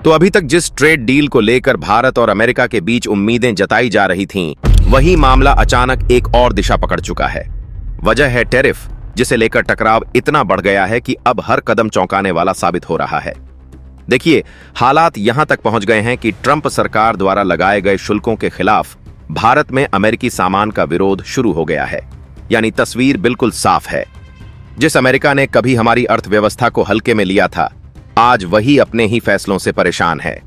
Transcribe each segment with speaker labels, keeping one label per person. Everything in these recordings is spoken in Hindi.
Speaker 1: तो अभी तक जिस ट्रेड डील को लेकर भारत और अमेरिका के बीच उम्मीदें जताई जा रही थीं, वही मामला अचानक एक और दिशा पकड़ चुका है। वजह है टैरिफ, जिसे लेकर टकराव इतना बढ़ गया है कि अब हर कदम चौंकाने वाला साबित हो रहा है। देखिए, हालात यहां तक पहुंच गए हैं कि ट्रंप सरकार द्वारा लगाए गए शुल्कों के खिलाफ भारत में अमेरिकी सामान का विरोध शुरू हो गया है। यानी तस्वीर बिल्कुल साफ है। जिस अमेरिका ने कभी हमारी अर्थव्यवस्था को हल्के में लिया था, आज वही अपने ही फैसलों से परेशान है।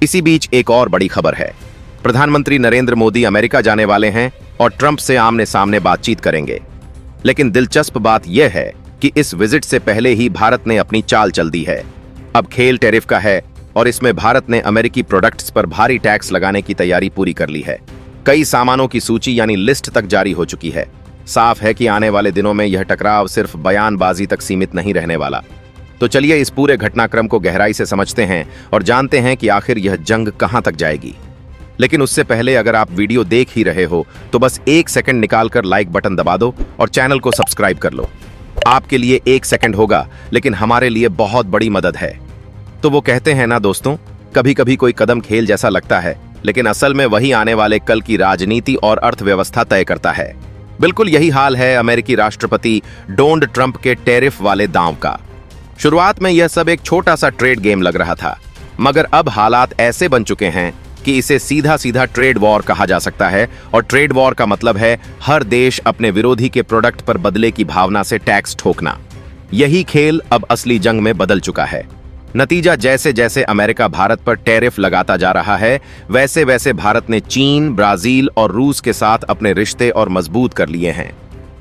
Speaker 1: इसी बीच एक और बड़ी खबर है। प्रधानमंत्री नरेंद्र मोदी अमेरिका जाने वाले हैं और ट्रंप से आमने सामने बातचीत करेंगे। लेकिन दिलचस्प बात यह है कि इस विजिट से पहले ही भारत ने अपनी चाल चल दी है। अब खेल टैरिफ का है और इसमें भारत ने अमेरिकी प्रोडक्ट्स पर भारी टैक्स लगाने की तैयारी पूरी कर ली है। कई सामानों की सूची यानी लिस्ट तक जारी हो चुकी है। साफ है कि आने वाले दिनों में यह टकराव सिर्फ बयानबाजी तक सीमित नहीं रहने वाला। तो चलिए इस पूरे घटनाक्रम को गहराई से समझते हैं और जानते हैं कि आखिर यह जंग कहां तक जाएगी। लेकिन उससे पहले अगर आप वीडियो देख ही रहे हो तो बस 1 सेकंड निकालकर लाइक बटन दबा दो और चैनल को सब्सक्राइब कर लो। आपके लिए 1 सेकंड होगा, लेकिन हमारे लिए बहुत बड़ी मदद है। तो वो कहते हैं ना दोस्तों, कभी कभी कोई कदम खेल जैसा लगता है, लेकिन असल में वही आने वाले कल की राजनीति और अर्थव्यवस्था तय करता है। बिल्कुल यही हाल है अमेरिकी राष्ट्रपति डोनाल्ड ट्रंप के टैरिफ वाले दांव का। शुरुआत में यह सब एक छोटा सा ट्रेड गेम लग रहा था, मगर अब हालात ऐसे बन चुके हैं कि इसे सीधा सीधा ट्रेड वॉर कहा जा सकता है। और ट्रेड वॉर का मतलब है हर देश अपने विरोधी के प्रोडक्ट पर बदले की भावना से टैक्स ठोकना। यही खेल अब असली जंग में बदल चुका है। नतीजा, जैसे जैसे अमेरिका भारत पर टैरिफ लगाता जा रहा है, वैसे वैसे भारत ने चीन, ब्राजील और रूस के साथ अपने रिश्ते और मजबूत कर लिए हैं।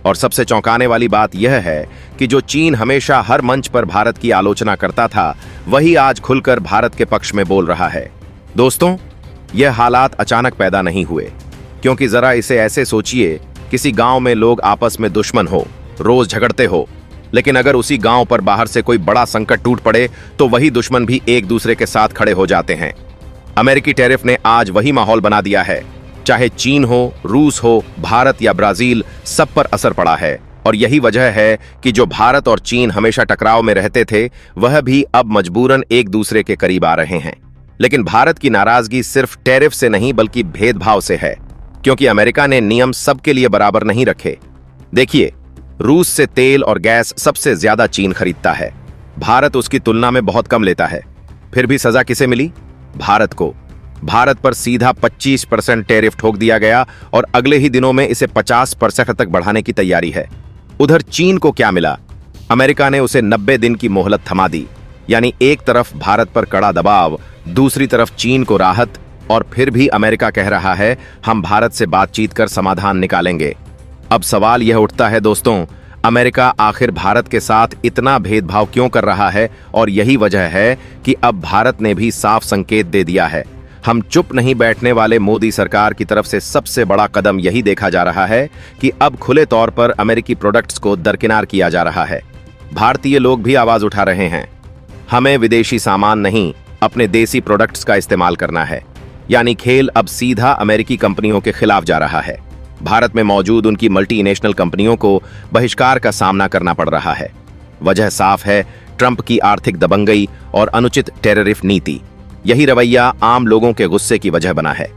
Speaker 1: और सबसे चौंकाने वाली बात यह है कि जो चीन हमेशा हर मंच पर भारत की आलोचना करता था, वही आज खुलकर भारत के पक्ष में बोल रहा है। दोस्तों, यह हालात अचानक पैदा नहीं हुए, क्योंकि जरा इसे ऐसे सोचिए, किसी गांव में लोग आपस में दुश्मन हो, रोज झगड़ते हो, लेकिन अगर उसी गांव पर बाहर से कोई बड़ा संकट टूट पड़े तो वही दुश्मन भी एक दूसरे के साथ खड़े हो जाते हैं। अमेरिकी टैरिफ ने आज वही माहौल बना दिया है। चाहे चीन हो, रूस हो, भारत या ब्राजील, सब पर असर पड़ा है। और यही वजह है कि जो भारत और चीन हमेशा टकराव में रहते थे, वह भी अब मजबूरन एक दूसरे के करीब आ रहे हैं। लेकिन भारत की नाराजगी सिर्फ टैरिफ से नहीं बल्कि भेदभाव से है, क्योंकि अमेरिका ने नियम सबके लिए बराबर नहीं रखे। देखिए, रूस से तेल और गैस सबसे ज्यादा चीन खरीदता है। भारत उसकी तुलना में बहुत कम लेता है। फिर भी सजा किसे मिली? भारत को। भारत पर सीधा 25% टैरिफ ठोक दिया गया और अगले ही दिनों में इसे 50% तक बढ़ाने की तैयारी है। उधर चीन को क्या मिला? अमेरिका ने उसे 90 दिन की मोहलत थमा दी। यानी एक तरफ भारत पर कड़ा दबाव, दूसरी तरफ चीन को राहत। और फिर भी अमेरिका कह रहा है, हम भारत से बातचीत कर समाधान निकालेंगे। अब सवाल यह उठता है दोस्तों, अमेरिका आखिर भारत के साथ इतना भेदभाव क्यों कर रहा है? और यही वजह है कि अब भारत ने भी साफ संकेत दे दिया है। हम चुप नहीं बैठने वाले मोदी सरकार की तरफ से सबसे बड़ा कदम यही देखा जा रहा है कि अब खुले तौर पर अमेरिकी प्रोडक्ट्स को दरकिनार किया जा रहा है। भारतीय लोग भी आवाज उठा रहे हैं, हमें विदेशी सामान नहीं, अपने देसी प्रोडक्ट्स का इस्तेमाल करना है। यानी खेल अब सीधा अमेरिकी कंपनियों के खिलाफ जा रहा है। भारत में मौजूद उनकी मल्टीनेशनल कंपनियों को बहिष्कार का सामना करना पड़ रहा है। वजह साफ है, ट्रंप की आर्थिक दबंगई और अनुचित टैरिफ नीति। यही रवैया आम लोगों के गुस्से की वजह बना है।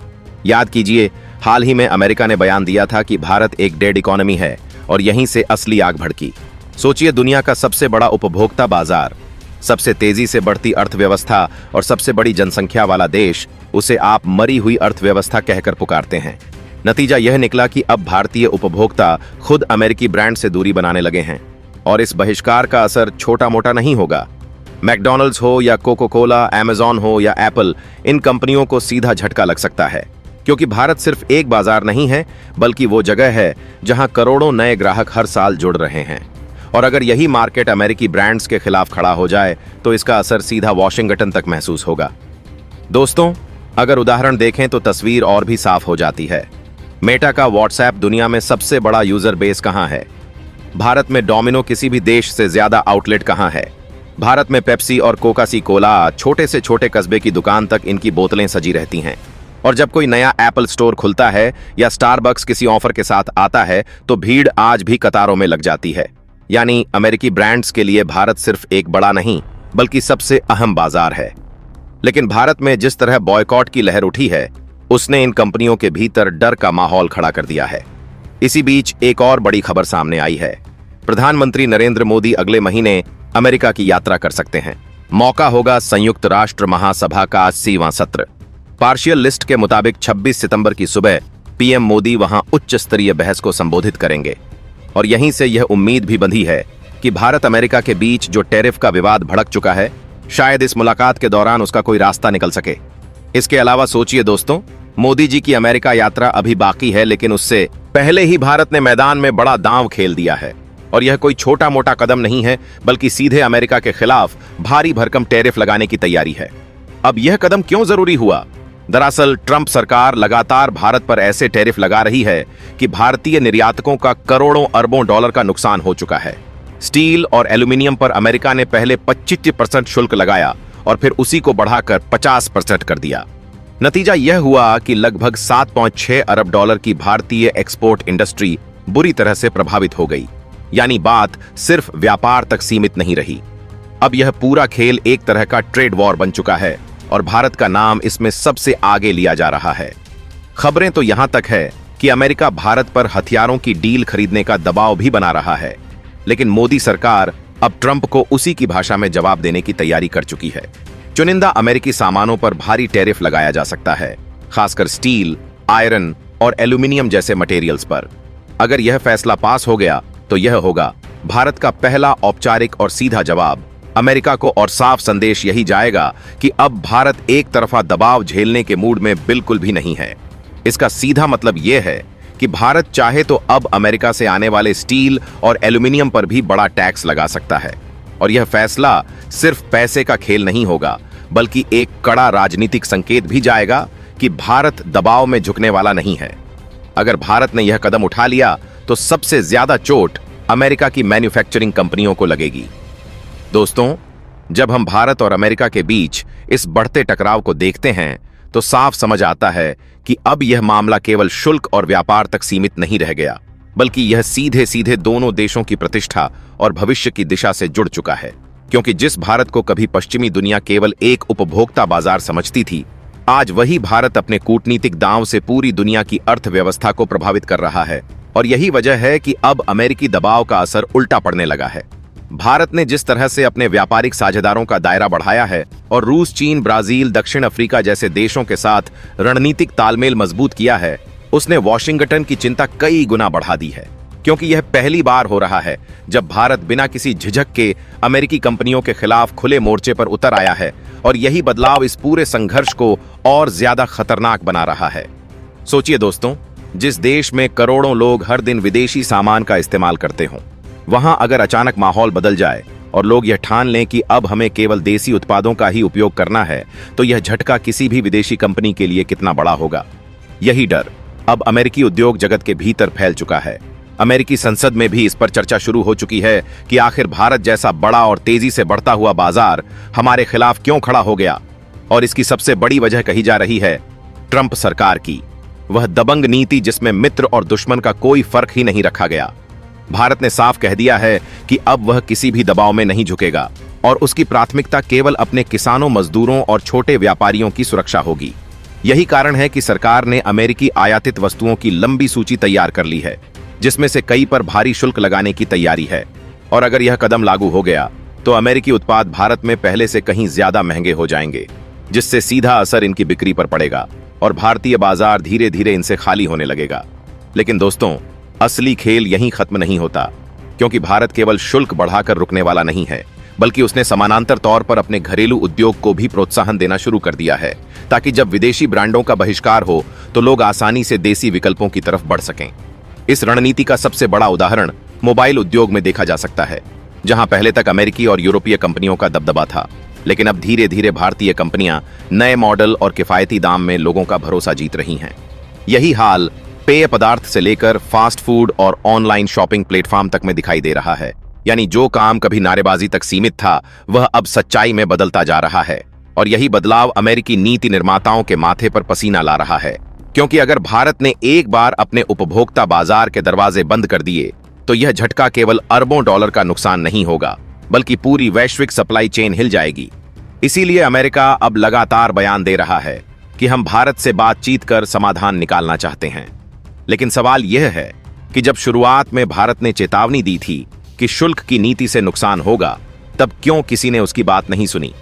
Speaker 1: याद कीजिए, हाल ही में अमेरिका ने बयान दिया था कि भारत एक डेड इकोनॉमी है और यहीं से असली आग भड़की। सोचिए, दुनिया का सबसे बड़ा उपभोक्ता बाजार, सबसे तेजी से बढ़ती अर्थव्यवस्था और सबसे बड़ी जनसंख्या वाला देश, उसे आप मरी हुई अर्थव्यवस्था कहकर पुकारते हैं। नतीजा यह निकला कि अब भारतीय उपभोक्ता खुद अमेरिकी ब्रांड से दूरी बनाने लगे हैं। और इस बहिष्कार का असर छोटा मोटा नहीं होगा। मैकडॉनल्ड्स हो या कोको कोला, अमेज़न हो या एप्पल, इन कंपनियों को सीधा झटका लग सकता है, क्योंकि भारत सिर्फ एक बाजार नहीं है, बल्कि वो जगह है जहां करोड़ों नए ग्राहक हर साल जुड़ रहे हैं। और अगर यही मार्केट अमेरिकी ब्रांड्स के खिलाफ खड़ा हो जाए तो इसका असर सीधा वॉशिंगटन तक महसूस होगा। दोस्तों, अगर उदाहरण देखें तो तस्वीर और भी साफ हो जाती है। मेटा का व्हाट्सएप दुनिया में सबसे बड़ा यूजर बेस कहां है? भारत में डोमिनो किसी भी देश से ज्यादा आउटलेट कहां है? भारत में पेप्सी और कोका कोला, छोटे से छोटे कस्बे की दुकान तक इनकी बोतलें सजी रहती हैं। और जब कोई नया एप्पल स्टोर खुलता है या स्टारबक्स किसी ऑफर के साथ आता है तो भीड़ आज भी कतारों में लग जाती है। यानी अमेरिकी ब्रांड्स के लिए भारत सिर्फ एक बड़ा नहीं, बल्कि सबसे अहम बाजार है। लेकिन भारत में जिस तरह बॉयकॉट की लहर उठी है, उसने इन कंपनियों के भीतर डर का माहौल खड़ा कर दिया है। इसी बीच एक और बड़ी खबर सामने आई है। प्रधानमंत्री नरेंद्र मोदी अगले महीने अमेरिका की यात्रा कर सकते हैं। मौका होगा संयुक्त राष्ट्र महासभा का 80वां सत्र। पार्शियल लिस्ट के मुताबिक 26 सितंबर की सुबह पीएम मोदी वहां उच्च स्तरीय बहस को संबोधित करेंगे और यहीं से यह उम्मीद भी बंधी है कि भारत अमेरिका के बीच जो टैरिफ का विवाद भड़क चुका है, शायद इस मुलाकात के दौरान उसका कोई रास्ता निकल सके। इसके अलावा सोचिए दोस्तों, मोदी जी की अमेरिका यात्रा अभी बाकी है, लेकिन उससे पहले ही भारत ने मैदान में बड़ा दांव खेल दिया है और यह कोई छोटा मोटा कदम नहीं है, बल्कि सीधे अमेरिका के खिलाफ भारी भरकम टैरिफ लगाने की तैयारी है। अब यह कदम क्यों जरूरी हुआ? दरअसल ट्रंप सरकार लगातार भारत पर ऐसे टैरिफ लगा रही है कि भारतीय निर्यातकों का करोड़ों अरबों डॉलर का नुकसान हो चुका है। स्टील और एल्यूमिनियम पर अमेरिका ने पहले 25% शुल्क लगाया और फिर उसी को बढ़ाकर 50% कर दिया। नतीजा यह हुआ कि लगभग 7.6 अरब डॉलर की भारतीय एक्सपोर्ट इंडस्ट्री बुरी तरह से प्रभावित हो गई। यानी बात सिर्फ व्यापार तक सीमित नहीं रही। अब यह पूरा खेल एक तरह का ट्रेड वॉर बन चुका है और भारत का नाम इसमें सबसे आगे लिया जा रहा है। खबरें तो यहां तक है कि अमेरिका भारत पर हथियारों की डील खरीदने का दबाव भी बना रहा है, लेकिन मोदी सरकार अब ट्रंप को उसी की भाषा में जवाब देने की तैयारी कर चुकी है। चुनिंदा अमेरिकी सामानों पर भारी टैरिफ लगाया जा सकता है, खासकर स्टील, आयरन और एल्यूमिनियम जैसे मटेरियल्स पर। अगर यह फैसला पास हो गया तो यह होगा भारत का पहला औपचारिक और सीधा जवाब अमेरिका को, और साफ संदेश यही जाएगा कि अब भारत एक तरफा दबाव झेलने के मूड में बिल्कुल भी नहीं है। इसका सीधा मतलब यह है कि भारत चाहे तो अब अमेरिका से आने वाले स्टील और एल्यूमिनियम पर भी बड़ा टैक्स लगा सकता है। और यह फैसला सिर्फ पैसे का खेल नहीं होगा, बल्कि एक कड़ा राजनीतिक संकेत भी जाएगा कि भारत दबाव में झुकने वाला नहीं है। अगर भारत ने यह कदम उठा लिया तो सबसे ज्यादा चोट अमेरिका की मैन्युफैक्चरिंग कंपनियों को लगेगी। दोस्तों, जब हम भारत और अमेरिका के बीच इस बढ़ते टकराव को देखते हैं तो साफ समझ आता है कि अब यह मामला केवल शुल्क और व्यापार तक सीमित नहीं रह गया, बल्कि यह सीधे सीधे दोनों देशों की प्रतिष्ठा और भविष्य की दिशा से जुड़ चुका है। क्योंकि जिस भारत को कभी पश्चिमी दुनिया केवल एक उपभोक्ता बाजार समझती थी, आज वही भारत अपने कूटनीतिक दांव से पूरी दुनिया की अर्थव्यवस्था को प्रभावित कर रहा है। और यही वजह है कि अब अमेरिकी दबाव का असर उल्टा पड़ने लगा है। भारत ने जिस तरह से अपने व्यापारिक साझेदारों का दायरा बढ़ाया है और रूस, चीन, ब्राजील, दक्षिण अफ्रीका जैसे देशों के साथ रणनीतिक तालमेल मजबूत किया है, उसने वॉशिंगटन की चिंता कई गुना बढ़ा दी है। क्योंकि यह पहली बार हो रहा है जब भारत बिना किसी झिझक के अमेरिकी कंपनियों के खिलाफ खुले मोर्चे पर उतर आया है, और यही बदलाव इस पूरे संघर्ष को और ज्यादा खतरनाक बना रहा है। सोचिए दोस्तों, जिस देश में करोड़ों लोग हर दिन विदेशी सामान का इस्तेमाल करते हों, वहां अगर अचानक माहौल बदल जाए और लोग यह ठान लें कि अब हमें केवल देसी उत्पादों का ही उपयोग करना है, तो यह झटका किसी भी विदेशी कंपनी के लिए कितना बड़ा होगा। यही डर अब अमेरिकी उद्योग जगत के भीतर फैल चुका है। अमेरिकी संसद में भी इस पर चर्चा शुरू हो चुकी है कि आखिर भारत जैसा बड़ा और तेजी से बढ़ता हुआ बाजार हमारे खिलाफ क्यों खड़ा हो गया। और इसकी सबसे बड़ी वजह कही जा रही है ट्रंप सरकार की, वह दबंग नीति जिसमें मित्र और दुश्मन का कोई फर्क ही नहीं रखा गया। भारत ने साफ कह दिया है कि अब वह किसी भी दबाव में नहीं झुकेगा और उसकी प्राथमिकता केवल अपने किसानों, मजदूरों और छोटे व्यापारियों की सुरक्षा होगी। यही कारण है कि सरकार ने अमेरिकी आयातित वस्तुओं की लंबी सूची तैयार कर ली है, जिसमें से कई पर भारी शुल्क लगाने की तैयारी है। और अगर यह कदम लागू हो गया तो अमेरिकी उत्पाद भारत में पहले से कहीं ज्यादा महंगे हो जाएंगे, जिससे सीधा असर इनकी बिक्री पर पड़ेगा और भारतीय बाजार धीरे धीरे इनसे खाली होने लगेगा। लेकिन दोस्तों, असली खेल यहीं खत्म नहीं होता, क्योंकि भारत केवल शुल्क बढ़ाकर रुकने वाला नहीं है, बल्कि उसने समानांतर तौर पर अपने घरेलू उद्योग को भी प्रोत्साहन देना शुरू कर दिया है, ताकि जब विदेशी ब्रांडों का बहिष्कार हो तो लोग आसानी से देसी विकल्पों की तरफ बढ़ सकें। इस रणनीति का सबसे बड़ा उदाहरण मोबाइल उद्योग में देखा जा सकता है, जहां पहले तक अमेरिकी और यूरोपीय कंपनियों का दबदबा था, लेकिन अब धीरे धीरे भारतीय कंपनियां नए मॉडल और किफायती दाम में लोगों का भरोसा जीत रही हैं। यही हाल पेय पदार्थ से लेकर फास्ट फूड और ऑनलाइन शॉपिंग प्लेटफॉर्म तक में दिखाई दे रहा है। यानी जो काम कभी नारेबाजी तक सीमित था, वह अब सच्चाई में बदलता जा रहा है। और यही बदलाव अमेरिकी नीति निर्माताओं के माथे पर पसीना ला रहा है, क्योंकि अगर भारत ने एक बार अपने उपभोक्ता बाजार के दरवाजे बंद कर दिए तो यह झटका केवल अरबों डॉलर का नुकसान नहीं होगा, बल्कि पूरी वैश्विक सप्लाई चेन हिल जाएगी। इसीलिए अमेरिका अब लगातार बयान दे रहा है कि हम भारत से बातचीत कर समाधान निकालना चाहते हैं। लेकिन सवाल यह है कि जब शुरुआत में भारत ने चेतावनी दी थी कि शुल्क की नीति से नुकसान होगा, तब क्यों किसी ने उसकी बात नहीं सुनी?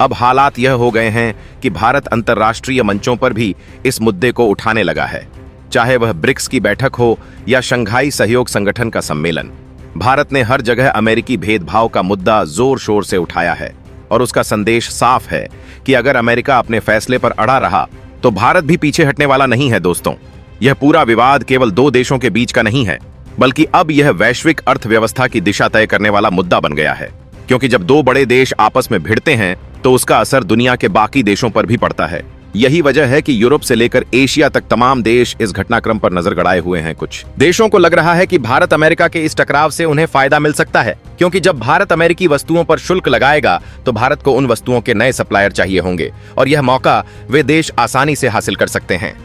Speaker 1: अब हालात यह हो गए हैं कि भारत अंतर्राष्ट्रीय मंचों पर भी इस मुद्दे को उठाने लगा है, चाहे वह ब्रिक्स की बैठक हो या शंघाई सहयोग संगठन का सम्मेलन। भारत ने हर जगह अमेरिकी भेदभाव का मुद्दा जोर शोर से उठाया है और उसका संदेश साफ है कि अगर अमेरिका अपने फैसले पर अड़ा रहा तो भारत भी पीछे हटने वाला नहीं है। दोस्तों, यह पूरा विवाद केवल दो देशों के बीच का नहीं है, बल्कि अब यह वैश्विक अर्थव्यवस्था की दिशा तय करने वाला मुद्दा बन गया है। क्योंकि जब दो बड़े देश आपस में भिड़ते हैं तो उसका असर दुनिया के बाकी देशों पर भी पड़ता है। यही वजह है कि यूरोप से लेकर एशिया तक तमाम देश इस घटनाक्रम पर नजर गड़ाए हुए हैं। कुछ देशों को लग रहा है कि भारत अमेरिका के इस टकराव से उन्हें फायदा मिल सकता है, क्योंकि जब भारत अमेरिकी वस्तुओं पर शुल्क लगाएगा तो भारत को उन वस्तुओं के नए सप्लायर चाहिए होंगे और यह मौका वे देश आसानी से हासिल कर सकते हैं।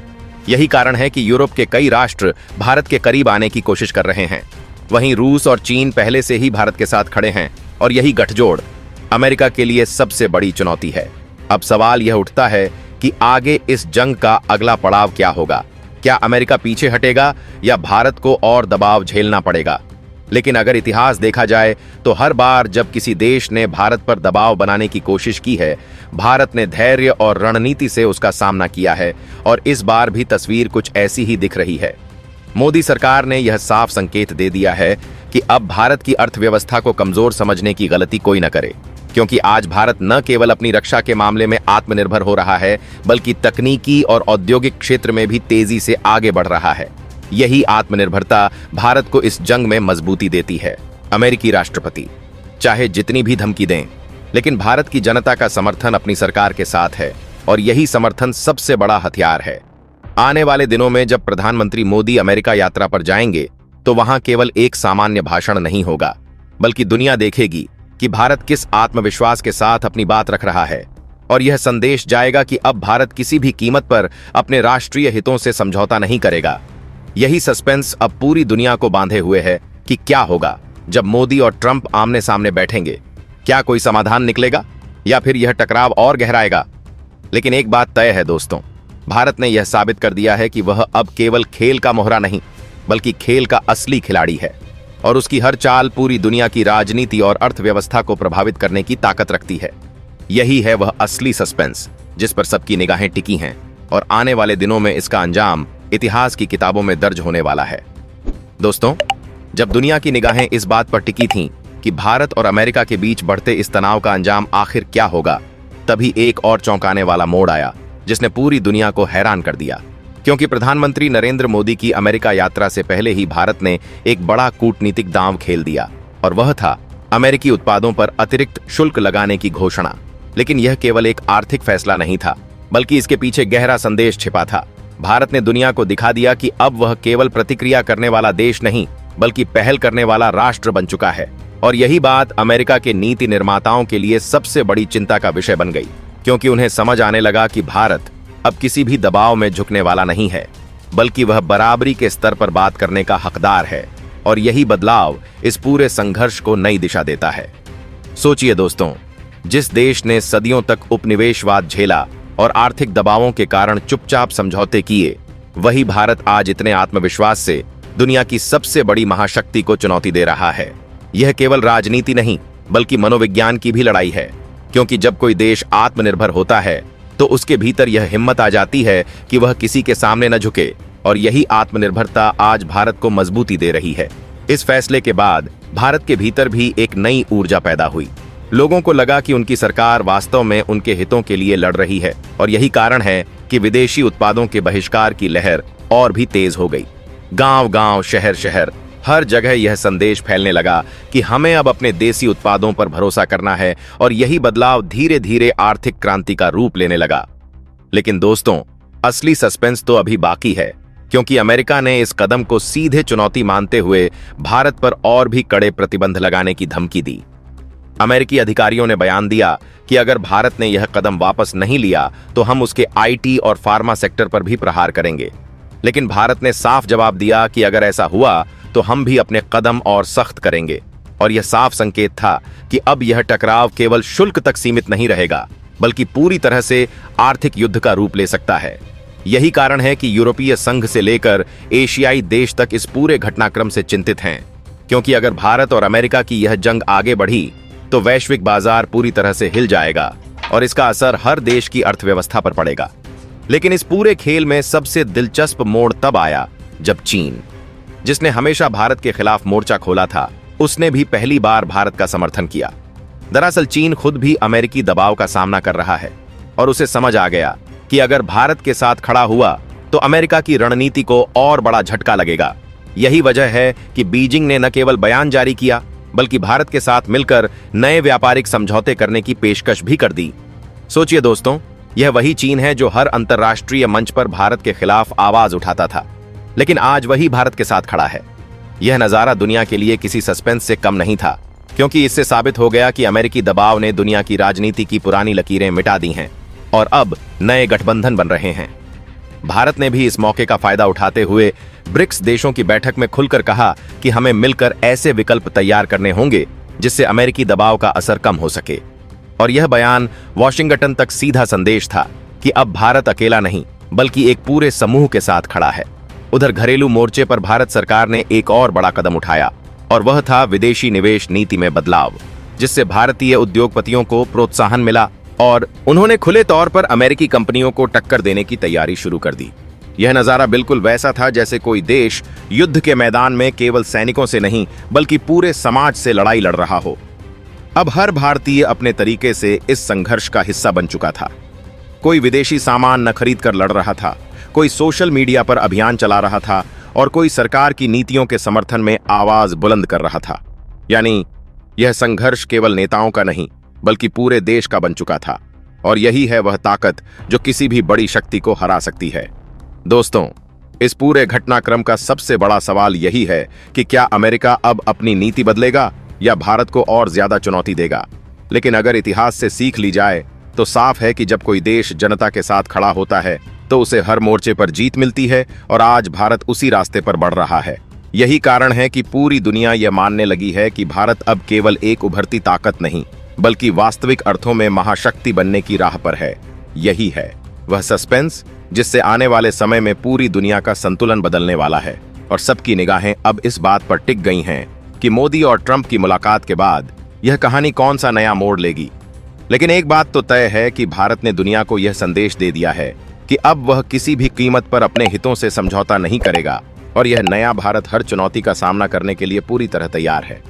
Speaker 1: यही कारण है कि यूरोप के कई राष्ट्र भारत के करीब आने की कोशिश कर रहे हैं। वहीं रूस और चीन पहले से ही भारत के साथ खड़े हैं और यही गठजोड़ अमेरिका के लिए सबसे बड़ी चुनौती है। अब सवाल यह उठता है कि आगे इस जंग का अगला पड़ाव क्या होगा? क्या अमेरिका पीछे हटेगा या भारत को और दबाव झेलना पड़ेगा? लेकिन अगर इतिहास देखा जाए तो हर बार जब किसी देश ने भारत पर दबाव बनाने की कोशिश की है, भारत ने धैर्य और रणनीति से उसका सामना किया है और इस बार भी तस्वीर कुछ ऐसी ही दिख रही है। मोदी सरकार ने यह साफ संकेत दे दिया है कि अब भारत की अर्थव्यवस्था को कमजोर समझने की गलती कोई न करे, क्योंकि आज भारत न केवल अपनी रक्षा के मामले में आत्मनिर्भर हो रहा है, बल्कि तकनीकी और औद्योगिक क्षेत्र में भी तेजी से आगे बढ़ रहा है। यही आत्मनिर्भरता भारत को इस जंग में मजबूती देती है। अमेरिकी राष्ट्रपति चाहे जितनी भी धमकी दें, लेकिन भारत की जनता का समर्थन अपनी सरकार के साथ है और यही समर्थन सबसे बड़ा हथियार है। आने वाले दिनों में जब प्रधानमंत्री मोदी अमेरिका यात्रा पर जाएंगे तो वहां केवल एक सामान्य भाषण नहीं होगा, बल्कि दुनिया देखेगी कि भारत किस आत्मविश्वास के साथ अपनी बात रख रहा है और यह संदेश जाएगा कि अब भारत किसी भी कीमत पर अपने राष्ट्रीय हितों से समझौता नहीं करेगा। यही सस्पेंस अब पूरी दुनिया को बांधे हुए है कि क्या होगा जब मोदी और ट्रंप आमने सामने बैठेंगे। क्या कोई समाधान निकलेगा या फिर यह टकराव और गहराएगा? लेकिन एक बात तय है दोस्तों, भारत ने यह साबित कर दिया है कि वह अब केवल खेल का मोहरा नहीं, बल्कि खेल का असली खिलाड़ी है और उसकी हर चाल पूरी दुनिया की राजनीति और अर्थव्यवस्था को प्रभावित करने की ताकत रखती है। यही है वह असली सस्पेंस जिस पर सबकी निगाहें टिकी हैं और आने वाले दिनों में इसका अंजाम इतिहास की किताबों में दर्ज होने वाला है। दोस्तों, जब दुनिया की निगाहें इस बात पर टिकी थीं कि भारत और अमेरिका के बीच बढ़ते इस तनाव का अंजाम आखिर क्या होगा, तभी एक और चौंकाने वाला मोड़ आया जिसने पूरी दुनिया को हैरान कर दिया। क्योंकि प्रधानमंत्री नरेंद्र मोदी की अमेरिका यात्रा से पहले ही भारत ने एक बड़ा कूटनीतिक दांव खेल दिया और वह था अमेरिकी उत्पादों पर अतिरिक्त शुल्क लगाने की घोषणा। लेकिन यह केवल एक आर्थिक फैसला नहीं था, बल्कि इसके पीछे गहरा संदेश छिपा था। भारत ने दुनिया को दिखा दिया कि अब वह केवल प्रतिक्रिया करने वाला देश नहीं, बल्कि पहल करने वाला राष्ट्र बन चुका है। और यही बात अमेरिका के नीति निर्माताओं के लिए सबसे बड़ी चिंता का विषय बन गई, क्योंकि उन्हें समझ आने लगा कि भारत अब किसी भी दबाव में झुकने वाला नहीं है, बल्कि वह बराबरी के स्तर पर बात करने का हकदार है। और यही बदलाव इस पूरे संघर्ष को नई दिशा देता है। सोचिए दोस्तों, जिस देश ने सदियों तक उपनिवेशवाद झेला और आर्थिक दबावों के कारण चुपचाप समझौते किए, वही भारत आज इतने आत्मविश्वास से दुनिया की सबसे बड़ी महाशक्ति को चुनौती दे रहा है। यह केवल राजनीति नहीं, बल्कि मनोविज्ञान की भी लड़ाई है, क्योंकि जब कोई देश आत्मनिर्भर होता है तो उसके भीतर यह हिम्मत आ जाती है कि वह किसी के सामने न झुके, और यही आत्मनिर्भरता आज भारत को मजबूती दे रही है। इस फैसले के बाद भारत के भीतर भी एक नई ऊर्जा पैदा हुई। लोगों को लगा कि उनकी सरकार वास्तव में उनके हितों के लिए लड़ रही है, और यही कारण है कि विदेशी उत्पादों के बहिष्कार की लहर और भी तेज हो गई। गांव-गांव, शहर-शहर, हर जगह यह संदेश फैलने लगा कि हमें अब अपने देसी उत्पादों पर भरोसा करना है, और यही बदलाव धीरे-धीरे आर्थिक क्रांति का रूप लेने लगा। लेकिन दोस्तों, असली सस्पेंस तो अभी बाकी है, क्योंकि अमेरिका ने इस कदम को सीधे चुनौती मानते हुए भारत पर और भी कड़े प्रतिबंध लगाने की धमकी दी। अमेरिकी अधिकारियों ने बयान दिया कि अगर भारत ने यह कदम वापस नहीं लिया तो हम उसके आईटी और फार्मा सेक्टर पर भी प्रहार करेंगे। लेकिन भारत ने साफ जवाब दिया कि अगर ऐसा हुआ तो हम भी अपने कदम और सख्त करेंगे। और यह साफ संकेत था कि अब यह टकराव केवल शुल्क तक सीमित नहीं रहेगा, बल्कि पूरी तरह से आर्थिक युद्ध का रूप ले सकता है। यही कारण है कि यूरोपीय संघ से लेकर एशियाई देश तक इस पूरे घटनाक्रम से चिंतित हैं, क्योंकि अगर भारत और अमेरिका की यह जंग आगे बढ़ी तो वैश्विक बाजार पूरी तरह से हिल जाएगा और इसका असर हर देश की अर्थव्यवस्था पर पड़ेगा। लेकिन इस पूरे खेल में सबसे दिलचस्प मोड़ तब आया जब चीन, जिसने हमेशा भारत के खिलाफ मोर्चा खोला था, उसने भी पहली बार भारत का समर्थन किया। दरअसल चीन खुद भी अमेरिकी दबाव का सामना कर रहा है और उसे समझ आ गया कि अगर भारत के साथ खड़ा हुआ तो अमेरिका की रणनीति को और बड़ा झटका लगेगा। यही वजह है कि बीजिंग ने न केवल बयान जारी किया, बल्कि भारत के साथ मिलकर नए व्यापारिक समझौते करने की पेशकश भी कर दी। सोचिए दोस्तों, यह वही चीन है जो हर अंतर्राष्ट्रीय मंच पर भारत के खिलाफ आवाज उठाता था, लेकिन आज वही भारत के साथ खड़ा है। यह नजारा दुनिया के लिए किसी सस्पेंस से कम नहीं था, क्योंकि इससे साबित हो गया कि अमेरिकी दबाव ने दुनिया की राजनीति की पुरानी लकीरें मिटा दी हैं और अब नए गठबंधन बन रहे हैं। भारत ने भी इस मौके का फायदा उठाते हुए ब्रिक्स देशों की बैठक में खुलकर कहा कि हमें मिलकर ऐसे विकल्प तैयार करने होंगे जिससे अमेरिकी दबाव का असर कम हो सके। और यह बयान वॉशिंगटन तक सीधा संदेश था कि अब भारत अकेला नहीं, बल्कि एक पूरे समूह के साथ खड़ा है। उधर घरेलू मोर्चे पर भारत सरकार ने एक और बड़ा कदम उठाया और वह था विदेशी निवेश नीति में बदलाव, जिससे भारतीय उद्योगपतियों को प्रोत्साहन मिला और उन्होंने खुले तौर पर अमेरिकी कंपनियों को टक्कर देने की तैयारी शुरू कर दी। यह नजारा बिल्कुल वैसा था जैसे कोई देश युद्ध के मैदान में केवल सैनिकों से नहीं, बल्कि पूरे समाज से लड़ाई लड़ रहा हो। अब हर भारतीय अपने तरीके से इस संघर्ष का हिस्सा बन चुका था। कोई विदेशी सामान न खरीद कर लड़ रहा था, कोई सोशल मीडिया पर अभियान चला रहा था और कोई सरकार की नीतियों के समर्थन में आवाज बुलंद कर रहा था। यानी यह संघर्ष केवल नेताओं का नहीं, बल्कि पूरे देश का बन चुका था। और यही है वह ताकत जो किसी भी बड़ी शक्ति को हरा सकती है। दोस्तों, इस पूरे घटनाक्रम का सबसे बड़ा सवाल यही है कि क्या अमेरिका अब अपनी नीति बदलेगा या भारत को और ज्यादा चुनौती देगा। लेकिन अगर इतिहास से सीख ली जाए तो साफ है कि जब कोई देश जनता के साथ खड़ा होता है तो उसे हर मोर्चे पर जीत मिलती है, और आज भारत उसी रास्ते पर बढ़ रहा है। यही कारण है कि पूरी दुनिया यह मानने लगी है कि भारत अब केवल एक उभरती ताकत नहीं, बल्कि वास्तविक अर्थों में महाशक्ति बनने की राह पर है। यही है वह सस्पेंस जिससे आने वाले समय में पूरी दुनिया का संतुलन बदलने वाला है। और सबकी निगाहें अब इस बात पर टिक गई हैं कि मोदी और ट्रंप की मुलाकात के बाद यह कहानी कौन सा नया मोड़ लेगी। लेकिन एक बात तो तय है कि भारत ने दुनिया को यह संदेश दे दिया है कि अब वह किसी भी कीमत पर अपने हितों से समझौता नहीं करेगा, और यह नया भारत हर चुनौती का सामना करने के लिए पूरी तरह तैयार है।